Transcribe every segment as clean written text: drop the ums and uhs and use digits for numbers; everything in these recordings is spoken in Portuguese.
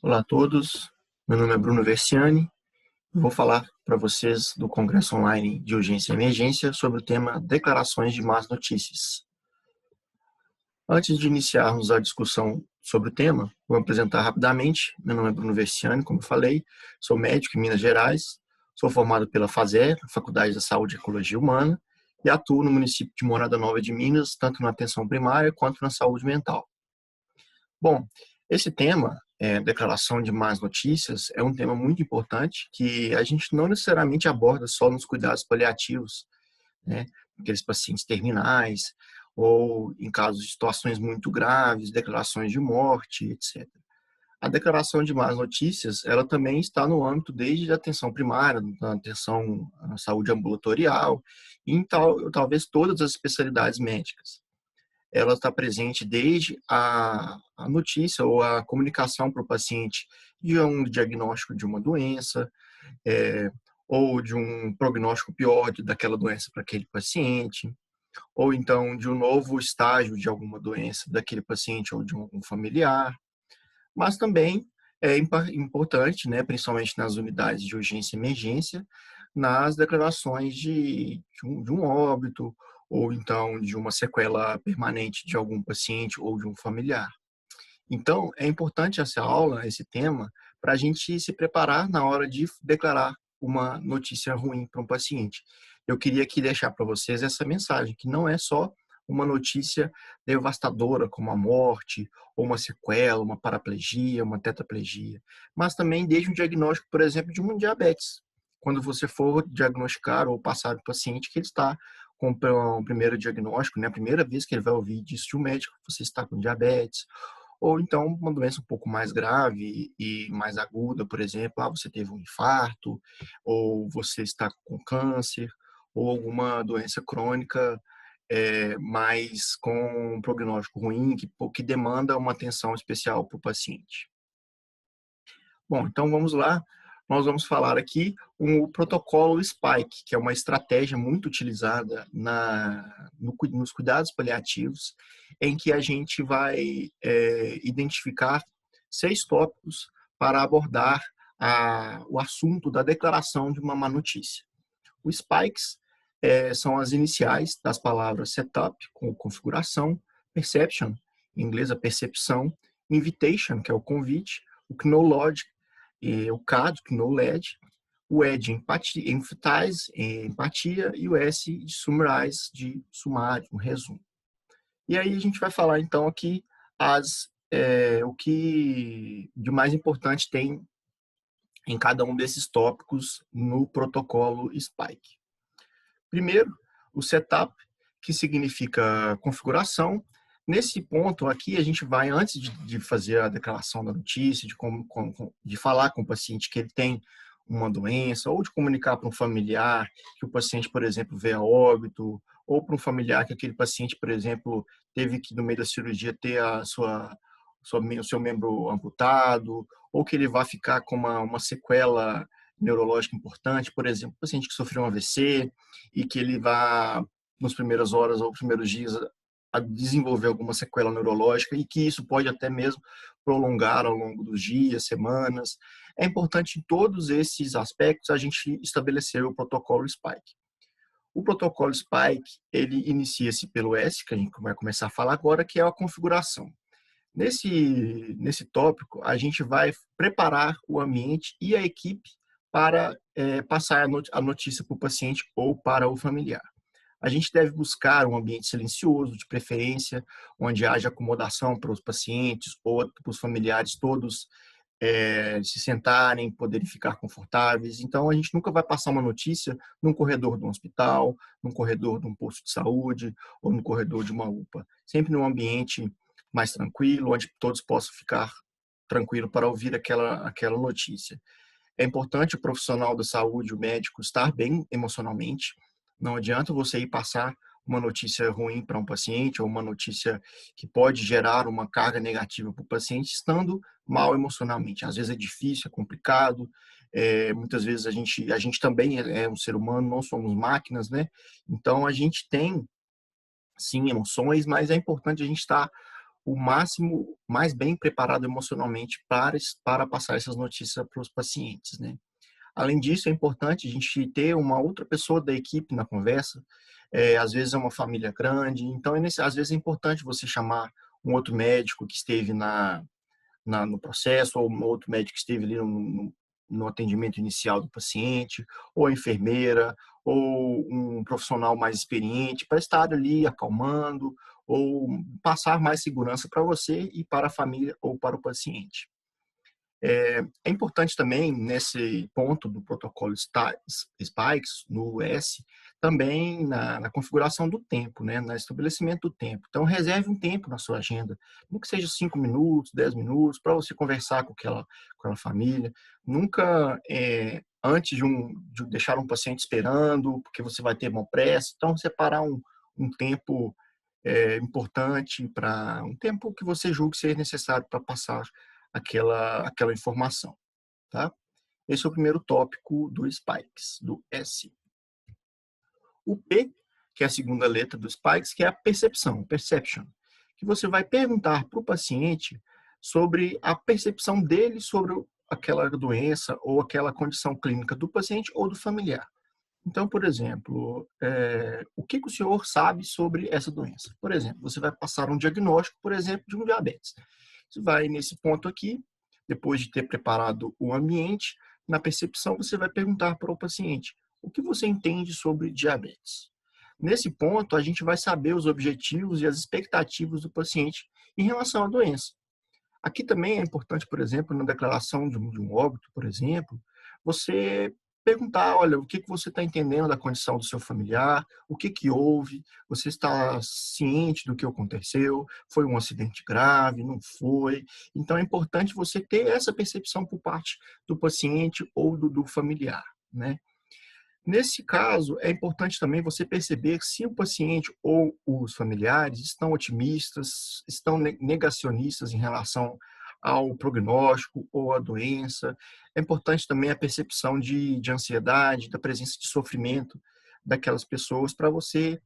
Olá a todos, meu nome é Bruno Versiani e vou falar para vocês do Congresso Online de Urgência e Emergência sobre o tema Declarações de Más Notícias. Antes de iniciarmos a discussão sobre o tema, vou apresentar rapidamente. Meu nome é Bruno Versiani, como eu falei, sou médico em Minas Gerais, sou formado pela FASER, Faculdade da Saúde e Ecologia Humana, e atuo no município de Morada Nova de Minas, tanto na atenção primária quanto na saúde mental. Bom, esse tema, declaração de más notícias, é um tema muito importante que a gente não necessariamente aborda só nos cuidados paliativos, né? Aqueles pacientes terminais ou em casos de situações muito graves, declarações de morte, etc. A declaração de más notícias, ela também está no âmbito desde a atenção primária, da atenção à saúde ambulatorial, e em talvez todas as especialidades médicas. Ela está presente desde a notícia ou a comunicação para o paciente de um diagnóstico de uma doença, é, ou de um prognóstico pior daquela doença para aquele paciente, ou então de um novo estágio de alguma doença daquele paciente ou de um familiar. Mas também é importante, né, principalmente nas unidades de urgência e emergência, nas declarações de um óbito, ou então de uma sequela permanente de algum paciente ou de um familiar. Então, é importante essa aula, esse tema, para a gente se preparar na hora de declarar uma notícia ruim para um paciente. Eu queria aqui deixar para vocês essa mensagem, que não é só uma notícia devastadora, como a morte, ou uma sequela, uma paraplegia, uma tetraplegia, mas também desde um diagnóstico, por exemplo, de um diabetes. Quando você for diagnosticar ou passar para o paciente que ele está com o primeiro diagnóstico, né, a primeira vez que ele vai ouvir disso de um médico, você está com diabetes, ou então uma doença um pouco mais grave e mais aguda, por exemplo, você teve um infarto, ou você está com câncer, ou alguma doença crônica, mas com um prognóstico ruim, que demanda uma atenção especial para o paciente. Bom, então vamos lá. Nós vamos falar aqui o protocolo SPIKE, que é uma estratégia muito utilizada nos cuidados paliativos, em que a gente vai identificar 6 tópicos para abordar o assunto da declaração de uma má notícia. Os spikes são as iniciais das palavras setup, com configuração, perception, em inglês a percepção, invitation, que é o convite, o knowledge, o CAD, knowledge, o E de empatia, emphasize, empatia, e o S de summarize, de sumário, um resumo. E aí a gente vai falar então aqui o que de mais importante tem em cada um desses tópicos no protocolo SPIKE. Primeiro, o setup, que significa configuração. Nesse ponto aqui, a gente vai, antes de fazer a declaração da notícia, de falar com o paciente que ele tem uma doença, ou de comunicar para um familiar que o paciente, por exemplo, veio a óbito, ou para um familiar que aquele paciente, por exemplo, teve que, no meio da cirurgia, ter o seu membro amputado, ou que ele vai ficar com uma sequela neurológica importante, por exemplo, um paciente que sofreu um AVC e que ele vai, nas primeiras horas ou primeiros dias, a desenvolver alguma sequela neurológica e que isso pode até mesmo prolongar ao longo dos dias, semanas. É importante em todos esses aspectos a gente estabelecer o protocolo SPIKE. O protocolo SPIKE, ele inicia-se pelo S, que a gente vai começar a falar agora, que é a configuração. Nesse tópico, a gente vai preparar o ambiente e a equipe para passar a notícia para o paciente ou para o familiar. A gente deve buscar um ambiente silencioso, de preferência, onde haja acomodação para os pacientes ou para os familiares todos se sentarem, poderem ficar confortáveis. Então, a gente nunca vai passar uma notícia num corredor de um hospital, num corredor de um posto de saúde ou no corredor de uma UPA. Sempre num ambiente mais tranquilo, onde todos possam ficar tranquilo para ouvir aquela notícia. É importante o profissional da saúde, o médico, estar bem emocionalmente. Não adianta você ir passar uma notícia ruim para um paciente ou uma notícia que pode gerar uma carga negativa para o paciente estando mal emocionalmente. Às vezes é difícil, é complicado. Muitas vezes a gente também é um ser humano, não somos máquinas, né? Então a gente tem sim emoções, mas é importante a gente estar o máximo, mais bem preparado emocionalmente para passar essas notícias para os pacientes, né? Além disso, é importante a gente ter uma outra pessoa da equipe na conversa. Às vezes é uma família grande, então às vezes é importante você chamar um outro médico que esteve no processo, ou um outro médico que esteve ali no atendimento inicial do paciente, ou a enfermeira, ou um profissional mais experiente, para estar ali acalmando, ou passar mais segurança para você e para a família ou para o paciente. É importante também, nesse ponto do protocolo SPIKES, no S, também na configuração do tempo, né, no estabelecimento do tempo. Então, reserve um tempo na sua agenda, nem que seja 5 minutos, 10 minutos, para você conversar com aquela família. Nunca, antes de deixar um paciente esperando, porque você vai ter uma pressa. Então, separar um tempo importante, para um tempo que você julgue ser necessário para passar aquela informação, tá? Esse é o primeiro tópico do SPIKES, do S. O P, que é a segunda letra do SPIKES, que é a percepção, perception, que você vai perguntar para o paciente sobre a percepção dele sobre aquela doença ou aquela condição clínica do paciente ou do familiar. Então, por exemplo, o que o senhor sabe sobre essa doença? Por exemplo, você vai passar um diagnóstico, por exemplo, de um diabetes. Você vai nesse ponto aqui, depois de ter preparado o ambiente, na percepção você vai perguntar para o paciente: o que você entende sobre diabetes? Nesse ponto, a gente vai saber os objetivos e as expectativas do paciente em relação à doença. Aqui também é importante, por exemplo, na declaração de um óbito, por exemplo, você perguntar: olha, o que você está entendendo da condição do seu familiar, o que houve, você está ciente do que aconteceu, foi um acidente grave, não foi? Então é importante você ter essa percepção por parte do paciente ou do familiar, né? Nesse caso, é importante também você perceber se o paciente ou os familiares estão otimistas, estão negacionistas em relação ao prognóstico ou à doença. É importante também a percepção de ansiedade, da presença de sofrimento daquelas pessoas para você,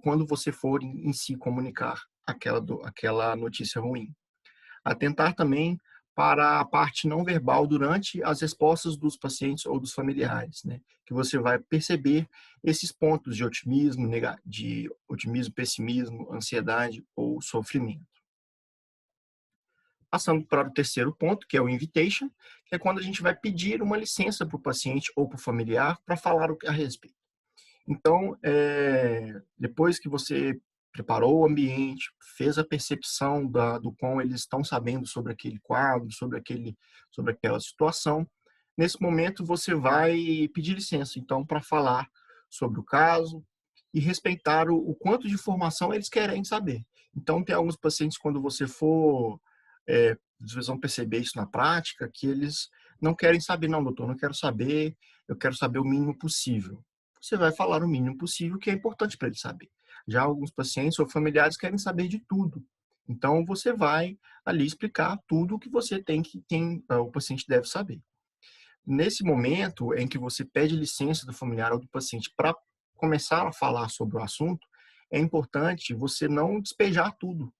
quando você for em si comunicar aquela notícia ruim. Atentar também para a parte não verbal durante as respostas dos pacientes ou dos familiares, né? Que você vai perceber esses pontos de otimismo, pessimismo, ansiedade ou sofrimento. Passando para o terceiro ponto, que é o invitation, que é quando a gente vai pedir uma licença para o paciente ou para o familiar para falar a respeito. Então, depois que você preparou o ambiente, fez a percepção do quão eles estão sabendo sobre aquele quadro, sobre aquela situação, nesse momento você vai pedir licença, então, para falar sobre o caso e respeitar o quanto de informação eles querem saber. Então, tem alguns pacientes, quando você for, vocês vão perceber isso na prática, que eles não querem saber: não, doutor, não quero saber, eu quero saber o mínimo possível. Você vai falar o mínimo possível, que é importante para ele saber. Já alguns pacientes ou familiares querem saber de tudo. Então, você vai ali explicar tudo o que você o paciente deve saber. Nesse momento em que você pede licença do familiar ou do paciente para começar a falar sobre o assunto, é importante você não despejar tudo,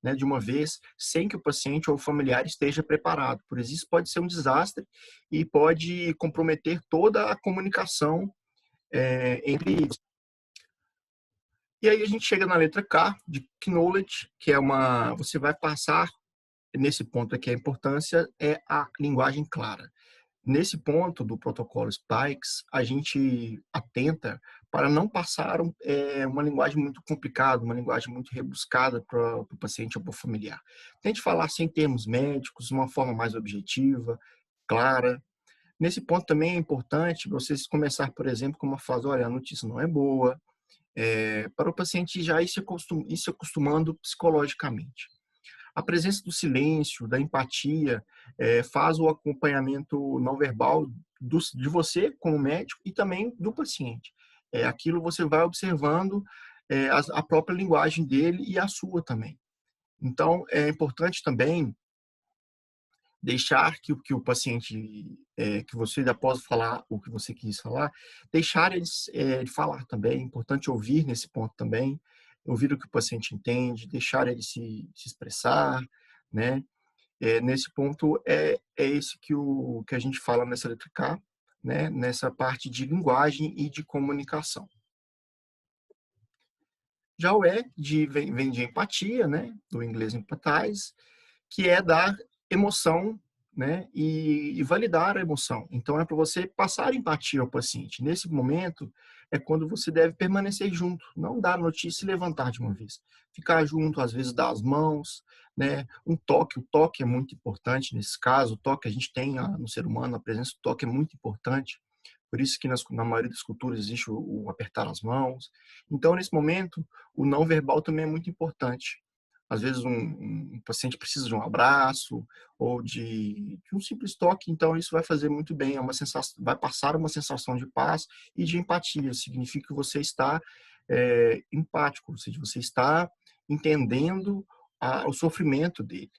né, de uma vez, sem que o paciente ou o familiar esteja preparado. Por isso, pode ser um desastre e pode comprometer toda a comunicação entre eles. E aí a gente chega na letra K, de Knowledge, que é você vai passar, nesse ponto aqui a importância é a linguagem clara. Nesse ponto do protocolo SPIKES, a gente atenta para não passar uma linguagem muito complicada, uma linguagem muito rebuscada para o paciente ou para o familiar. Tente falar sem termos médicos, de uma forma mais objetiva, clara. Nesse ponto também é importante vocês começar, por exemplo, com uma frase: olha, a notícia não é boa, para o paciente já ir se acostumando psicologicamente. A presença do silêncio, da empatia, faz o acompanhamento não verbal de você como médico e também do paciente. Aquilo você vai observando a própria linguagem dele e a sua também. Então, é importante também deixar que o paciente, que você, após falar o que você quis falar, deixar eles de falar também. É importante ouvir nesse ponto também. ouvir o que o paciente entende, deixar ele se expressar, né? Nesse ponto, é esse que a gente fala nessa letra K, né? Nessa parte de linguagem e de comunicação. Já o vem de empatia, né? Do inglês empathize, que é dar emoção, né, e validar a emoção. Então, é para você passar empatia ao paciente. Nesse momento, é quando você deve permanecer junto, não dar notícia e levantar de uma vez. Ficar junto, às vezes, dar as mãos, né, um toque. O toque é muito importante nesse caso. O toque a gente tem no ser humano, a presença do toque é muito importante. Por isso que na maioria das culturas existe o apertar as mãos. Então, nesse momento, o não verbal também é muito importante. Às vezes um paciente precisa de um abraço ou de um simples toque, então isso vai fazer muito bem, vai passar uma sensação de paz e de empatia. Significa que você está empático, ou seja, você está entendendo o sofrimento dele.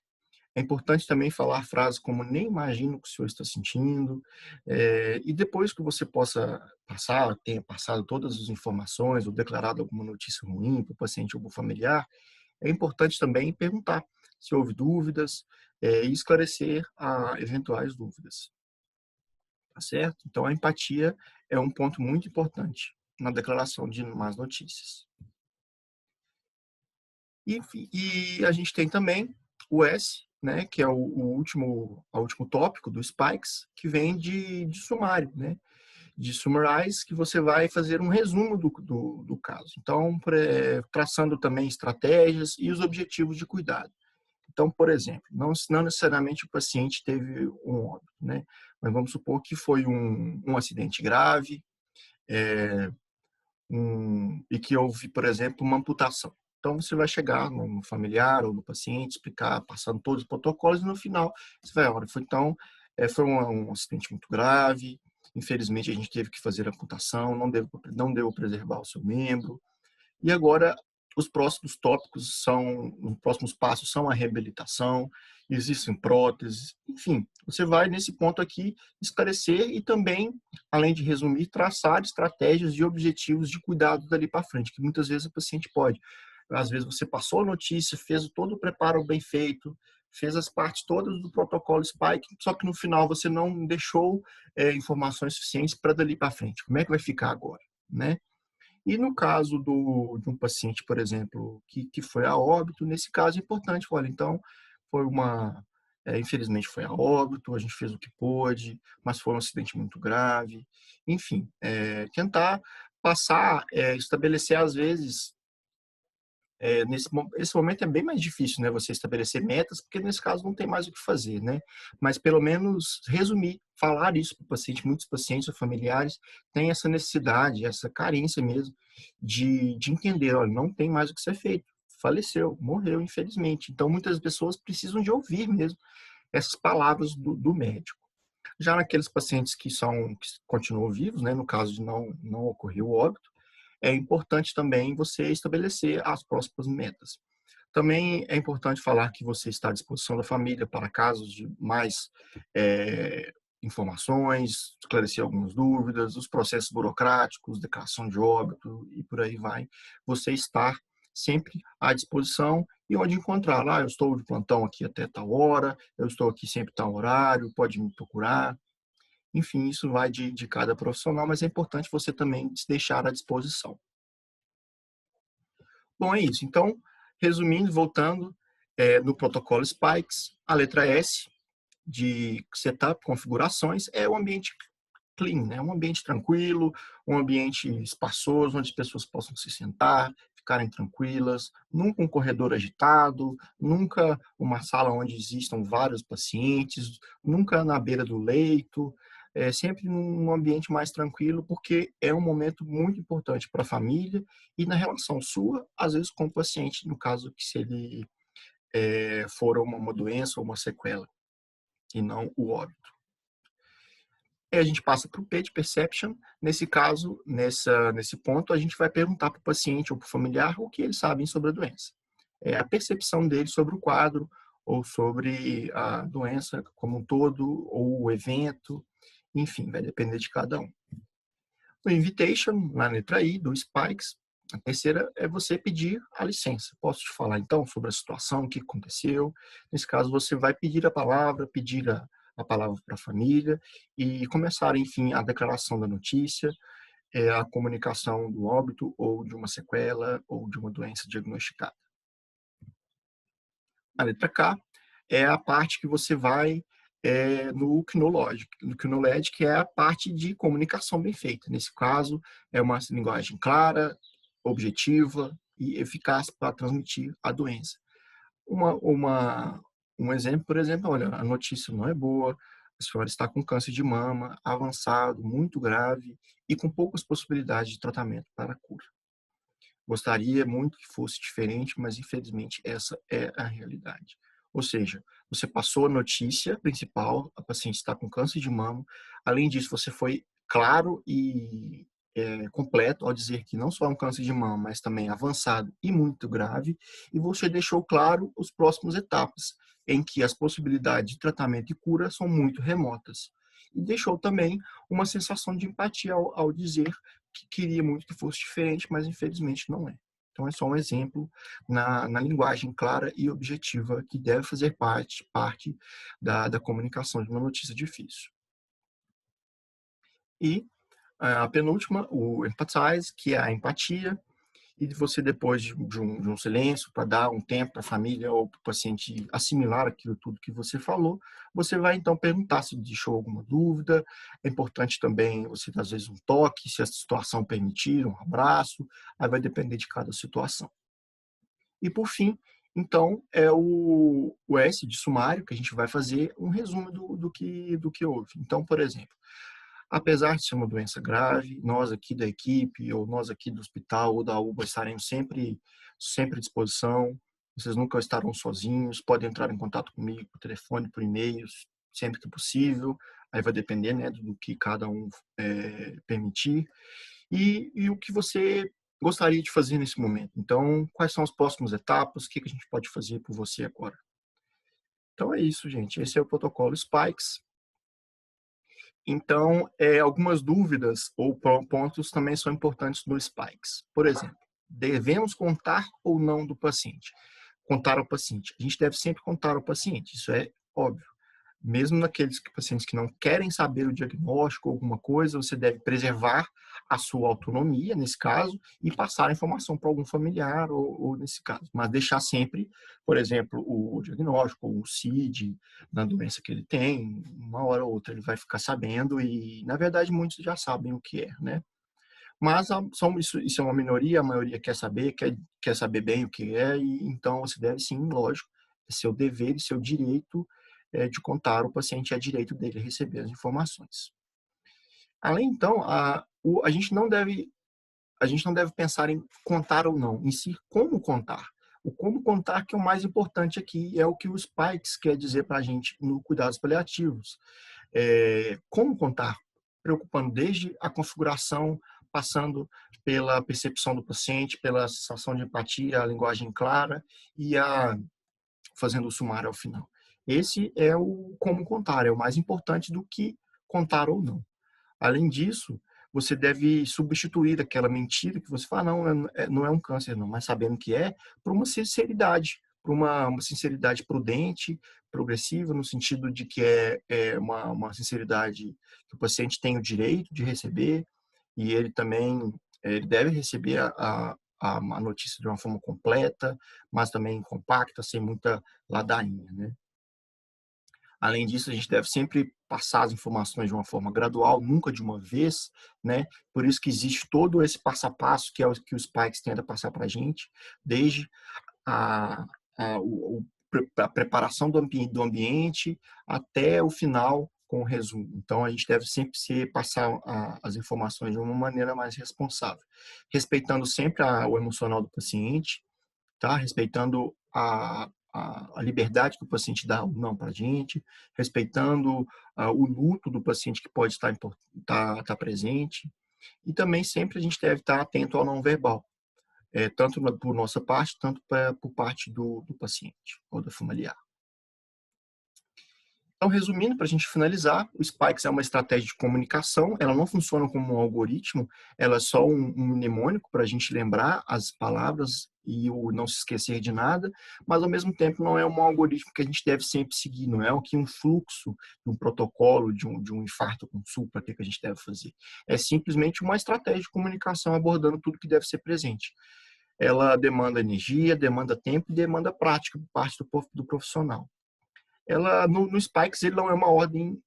É importante também falar frases como nem imagino o que o senhor está sentindo, e depois que você tenha passado todas as informações ou declarado alguma notícia ruim para o paciente ou para o familiar, é importante também perguntar se houve dúvidas e esclarecer eventuais dúvidas, tá certo? Então, a empatia é um ponto muito importante na declaração de más notícias. E a gente tem também o S, né, que é o último tópico do Spikes, que vem de sumário, né? De summarize, que você vai fazer um resumo do caso. Então, traçando também estratégias e os objetivos de cuidado. Então, por exemplo, não necessariamente o paciente teve um óbito, né? Mas vamos supor que foi um acidente grave, e que houve, por exemplo, uma amputação. Então, você vai chegar no familiar ou no paciente, explicar, passando todos os protocolos, e no final, você vai, olha, foi um acidente muito grave, infelizmente a gente teve que fazer a amputação, não deu preservar o seu membro, e agora os próximos passos são a reabilitação, existem próteses, enfim, você vai nesse ponto aqui esclarecer e também, além de resumir, traçar estratégias e objetivos de cuidado dali para frente, que muitas vezes o paciente pode. Às vezes você passou a notícia, fez todo o preparo bem feito, fez as partes todas do protocolo Spike, só que no final você não deixou informações suficientes para dali para frente. Como é que vai ficar agora, né? E no caso de um paciente, por exemplo, que foi a óbito, nesse caso é importante, olha, então, infelizmente foi a óbito, a gente fez o que pôde, mas foi um acidente muito grave, enfim, tentar estabelecer às vezes esse momento é bem mais difícil, né? Você estabelecer metas, porque nesse caso não tem mais o que fazer, né? Mas pelo menos resumir, falar isso para o paciente. Muitos pacientes ou familiares têm essa necessidade, essa carência mesmo de entender, olha, não tem mais o que ser feito. Faleceu, morreu, infelizmente. Então, muitas pessoas precisam de ouvir mesmo essas palavras do médico. Já naqueles pacientes que continuam vivos, né? No caso de não ocorrer o óbito, é importante também você estabelecer as próximas metas. Também é importante falar que você está à disposição da família para casos de mais informações, esclarecer algumas dúvidas, os processos burocráticos, declaração de óbito e por aí vai. Você estar sempre à disposição e onde encontrar. Eu estou de plantão aqui até tal hora, eu estou aqui sempre tal horário, pode me procurar. Enfim, isso vai de cada profissional, mas é importante você também se deixar à disposição. Bom, é isso. Então, resumindo, voltando, no protocolo Spikes, a letra S de setup, configurações, é o ambiente clean, né? Um ambiente tranquilo, um ambiente espaçoso, onde as pessoas possam se sentar, ficarem tranquilas, nunca um corredor agitado, nunca uma sala onde existam vários pacientes, nunca na beira do leito, sempre num ambiente mais tranquilo, porque é um momento muito importante para a família e na relação sua, às vezes com o paciente, no caso que se ele for uma doença ou uma sequela, e não o óbito. E a gente passa para o Page Perception. Nesse caso, nesse ponto, a gente vai perguntar para o paciente ou para o familiar o que eles sabem sobre a doença. É a percepção deles sobre o quadro ou sobre a doença como um todo, ou o evento, enfim, vai depender de cada um. O Invitation, na letra I, do Spikes, A terceira é você pedir a licença. Posso te falar então sobre a situação, o que aconteceu? Nesse caso, você vai pedir a palavra, pedir a palavra para a família e começar, enfim, a declaração da notícia, a comunicação do óbito ou de uma sequela ou de uma doença diagnosticada. A letra K é a parte que você vai no Knowledge, que é a parte de comunicação bem feita. Nesse caso, é uma linguagem clara, objetiva e eficaz para transmitir a doença. Um exemplo, por exemplo, olha, a notícia não é boa, a senhora está com câncer de mama avançado, muito grave e com poucas possibilidades de tratamento para a cura. Gostaria muito que fosse diferente, mas infelizmente essa é a realidade. Ou seja, você passou a notícia principal, a paciente está com câncer de mama. Além disso, você foi claro e completo ao dizer que não só é um câncer de mama, mas também avançado e muito grave. E você deixou claro as próximas etapas, em que as possibilidades de tratamento e cura são muito remotas. E deixou também uma sensação de empatia ao dizer que queria muito que fosse diferente, mas infelizmente não é. Então é só um exemplo na linguagem clara e objetiva que deve fazer parte da comunicação de uma notícia difícil. E a penúltima, o empathize, que é a empatia, e você depois de um silêncio para dar um tempo para a família ou para o paciente assimilar aquilo tudo que você falou, você vai então perguntar se deixou alguma dúvida. É importante também você às vezes um toque, se a situação permitir, um abraço, aí vai depender de cada situação. E por fim, então, é o S de sumário, que a gente vai fazer um resumo do que houve. Então, por exemplo, apesar de ser uma doença grave, nós aqui da equipe, ou nós aqui do hospital ou da UBA estaremos sempre à disposição. Vocês nunca estarão sozinhos, podem entrar em contato comigo por telefone, por e-mail, sempre que possível. Aí vai depender, né, do que cada um permitir. E o que você gostaria de fazer nesse momento. Então, quais são as próximas etapas? O que a gente pode fazer por você agora? Então é isso, gente. Esse é o protocolo Spikes. Então, algumas dúvidas ou pontos também são importantes no Spikes. Por exemplo, devemos contar ou não do paciente? Contar ao paciente. A gente deve sempre contar ao paciente, isso é óbvio. Mesmo naqueles pacientes que não querem saber o diagnóstico ou alguma coisa, você deve preservar a sua autonomia, nesse caso, e passar a informação para algum familiar ou nesse caso. Mas deixar sempre, por exemplo, o diagnóstico, ou o CID, na doença que ele tem, uma hora ou outra ele vai ficar sabendo e, na verdade, muitos já sabem o que é, né? Mas isso é uma minoria, a maioria quer saber bem o que é, e então você deve sim, lógico, é seu dever e seu direito de contar ao paciente, é direito dele receber as informações. Além, então, a gente não deve pensar em contar ou não, em si, como contar. O como contar que é o mais importante aqui, é o que o Spikes quer dizer para a gente no cuidados paliativos. Como contar? Preocupando desde a configuração, passando pela percepção do paciente, pela sensação de empatia, a linguagem clara e fazendo o sumário ao final. Esse é o como contar, é o mais importante do que contar ou não. Além disso, você deve substituir aquela mentira que você fala, não é um câncer não, mas sabendo que por uma sinceridade, por uma sinceridade prudente, progressiva, no sentido de que é uma sinceridade que o paciente tem o direito de receber e ele também ele deve receber a notícia de uma forma completa, mas também compacta, sem muita ladainha, né? Além disso, a gente deve sempre passar as informações de uma forma gradual, nunca de uma vez, né? Por isso que existe todo esse passo a passo que é o que os Spikes tenta passar para a gente, desde a, a preparação do ambiente até o final com o resumo. Então, a gente deve sempre passar as informações de uma maneira mais responsável, respeitando sempre o emocional do paciente, tá? Respeitando a liberdade que o paciente dá ou não para a gente, respeitando o luto do paciente que pode estar presente. E também sempre a gente deve estar atento ao não verbal, tanto por nossa parte, tanto por parte do paciente ou do familiar. Então, resumindo, para a gente finalizar, o Spikes é uma estratégia de comunicação, ela não funciona como um algoritmo, ela é só um mnemônico para a gente lembrar as palavras e o não se esquecer de nada, mas ao mesmo tempo não é um algoritmo que a gente deve sempre seguir, não é o que um fluxo, um protocolo de um infarto com súpara que a gente deve fazer. É simplesmente uma estratégia de comunicação abordando tudo que deve ser presente. Ela demanda energia, demanda tempo e demanda prática por parte do profissional. Ela no Spikes ele não é uma ordem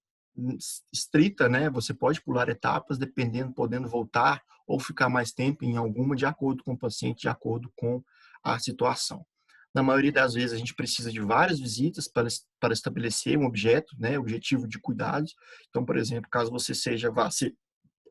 estrita, né? Você pode pular etapas dependendo, podendo voltar ou ficar mais tempo em alguma de acordo com o paciente, de acordo com a situação. Na maioria das vezes a gente precisa de várias visitas para estabelecer um objeto, né? Objetivo de cuidados. Então, por exemplo, caso você vá ser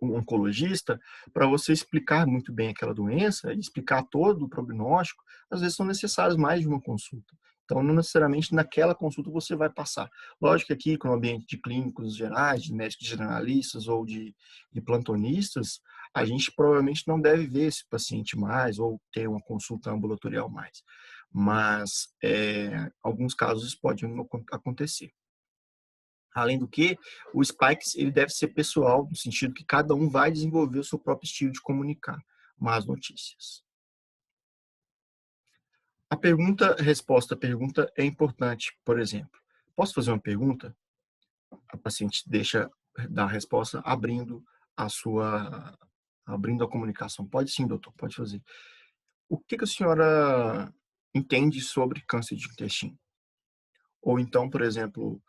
um oncologista, para você explicar muito bem aquela doença e explicar todo o prognóstico, às vezes são necessárias mais de uma consulta. Então, não necessariamente naquela consulta você vai passar. Lógico que aqui, com o ambiente de clínicos gerais, de médicos generalistas ou de plantonistas, a gente provavelmente não deve ver esse paciente mais ou ter uma consulta ambulatorial mais. Mas, alguns casos podem acontecer. Além do que, o Spikes ele deve ser pessoal, no sentido que cada um vai desenvolver o seu próprio estilo de comunicar más notícias. A resposta à pergunta é importante. Por exemplo, posso fazer uma pergunta? A paciente deixa dar a resposta abrindo a comunicação. Pode sim, doutor, pode fazer. O que a senhora entende sobre câncer de intestino? Ou então, por exemplo,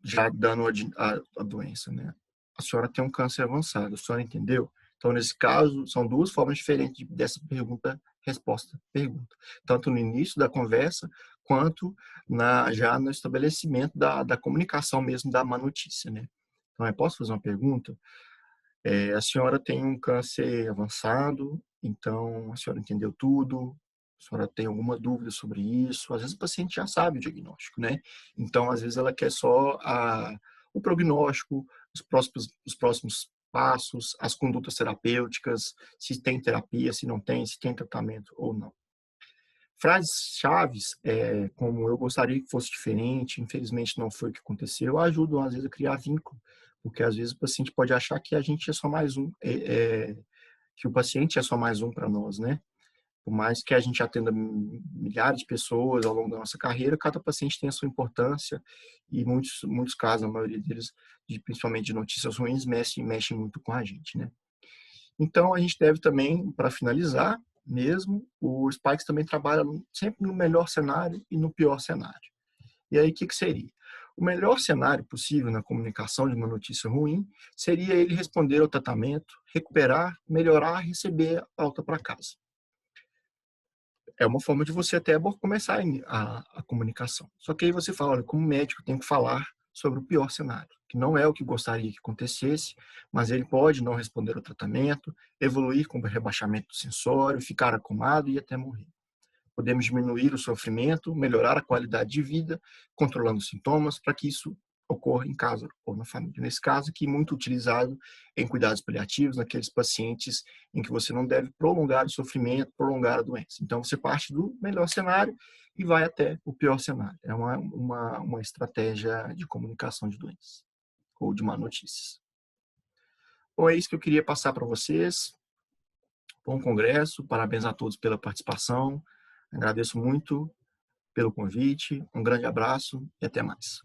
já dando a doença, né? A senhora tem um câncer avançado, a senhora entendeu? Então, nesse caso, são duas formas diferentes dessa pergunta-resposta-pergunta. Tanto no início da conversa, quanto já no estabelecimento da comunicação mesmo da má notícia, né? Então, eu posso fazer uma pergunta? A senhora tem um câncer avançado, então a senhora entendeu tudo, a senhora tem alguma dúvida sobre isso? Às vezes o paciente já sabe o diagnóstico, né? Então, às vezes ela quer só o prognóstico, os próximos passos, as condutas terapêuticas, se tem terapia, se não tem, se tem tratamento ou não. Frases chaves, como eu gostaria que fosse diferente, infelizmente não foi o que aconteceu, ajudam às vezes a criar vínculo, porque às vezes o paciente pode achar que a gente é só mais um, que o paciente é só mais um para nós, né? Por mais que a gente atenda milhares de pessoas ao longo da nossa carreira, cada paciente tem a sua importância e muitos casos, a maioria deles, principalmente de notícias ruins, mexem muito com a gente, né? Então, a gente deve também, para finalizar mesmo, o Spikes também trabalha sempre no melhor cenário e no pior cenário. E aí, o que seria? O melhor cenário possível na comunicação de uma notícia ruim seria ele responder ao tratamento, recuperar, melhorar, receber alta para casa. É uma forma de você até começar a comunicação. Só que aí você fala, olha, como médico, tem que falar sobre o pior cenário, que não é o que gostaria que acontecesse, mas ele pode não responder ao tratamento, evoluir com rebaixamento sensório, ficar acamado e até morrer. Podemos diminuir o sofrimento, melhorar a qualidade de vida, controlando os sintomas, para que isso ocorra em casa ou na família. Nesse caso aqui, muito utilizado em cuidados paliativos, naqueles pacientes em que você não deve prolongar o sofrimento, prolongar a doença. Então, você parte do melhor cenário e vai até o pior cenário. É uma estratégia de comunicação de doenças ou de má notícias. Bom, é isso que eu queria passar para vocês. Bom congresso, parabéns a todos pela participação. Agradeço muito pelo convite, um grande abraço e até mais.